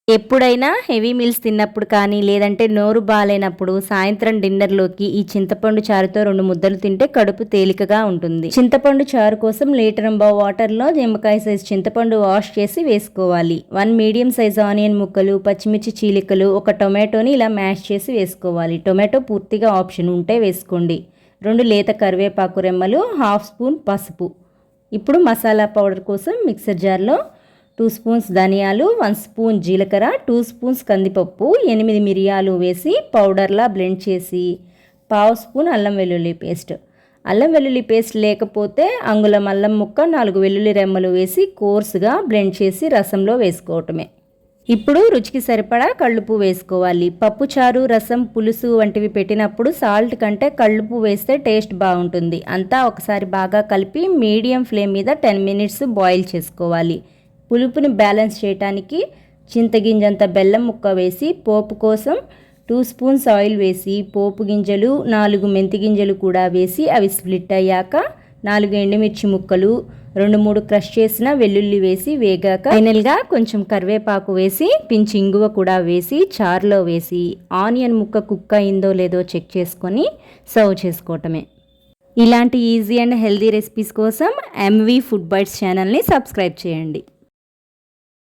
ఎప్పుడైనా heavy meals తిన్నప్పుడు కానీ లేదంటే నోరు బాలేనప్పుడు సాయంత్రం డిన్నర్లోకి ఈ చింతపండు చారుతో 2 ముద్దలు తింటే కడుపు తేలికగా ఉంటుంది. చింతపండు చారు కోసం లీటరంబావు వాటర్లో నిమ్మకాయ సైజు చింతపండు వాష్ చేసి వేసుకోవాలి. 1 మీడియం సైజు ఆనియన్ ముక్కలు, పచ్చిమిర్చి చీలికలు, ఒక టొమాటోని ఇలా మ్యాష్ చేసి వేసుకోవాలి. టొమాటో పూర్తిగా ఆప్షన్, ఉంటే వేసుకోండి. 2 లేత కరివేపాకు రెమ్మలు, 1/2 స్పూన్ పసుపు. ఇప్పుడు మసాలా పౌడర్ కోసం మిక్సర్ జార్లో 2 స్పూన్స్ ధనియాలు, 1 స్పూన్ జీలకర్ర, 2 స్పూన్స్ కందిపప్పు, 8 మిరియాలు వేసి పౌడర్లా బ్లెండ్ చేసి 1/2 స్పూన్ అల్లం వెల్లుల్లి పేస్ట్. అల్లం వెల్లుల్లి పేస్ట్ లేకపోతే అంగుళం అల్లం ముక్క, 4 వెల్లుల్లి రెమ్మలు వేసి కోర్సుగా బ్లెండ్ చేసి రసంలో వేసుకోవటమే. ఇప్పుడు రుచికి సరిపడా కళ్ళుప్పు వేసుకోవాలి. పప్పుచారు, రసం, పులుసు వంటివి పెట్టినప్పుడు సాల్ట్ కంటే కళ్ళుప్పు వేస్తే టేస్ట్ బాగుంటుంది. అంతా ఒకసారి బాగా కలిపి మీడియం ఫ్లేమ్ మీద 10 మినిట్స్ బాయిల్ చేసుకోవాలి. పులుపుని బ్యాలెన్స్ చేయడానికి చింతగింజంత బెల్లం ముక్క వేసి పోపు కోసం 2 స్పూన్స్ ఆయిల్ వేసి పోపు గింజలు, 4 మెంతి గింజలు కూడా వేసి అవి స్ప్లిట్ అయ్యాక 4 ఎండుమిర్చి ముక్కలు, 2-3 క్రష్ చేసిన వెల్లుల్లి వేసి వేగాక ఫైనల్గా కొంచెం కరివేపాకు వేసి పించి ఇంగువ కూడా వేసి చారులో వేసి ఆనియన్ ముక్క కుక్ అయిందో లేదో చెక్ చేసుకొని సర్వ్ చేసుకోవటమే. ఇలాంటి ఈజీ అండ్ హెల్దీ రెసిపీస్ కోసం ఎంవి ఫుడ్ బైట్స్ ఛానల్ని సబ్స్క్రైబ్ చేయండి.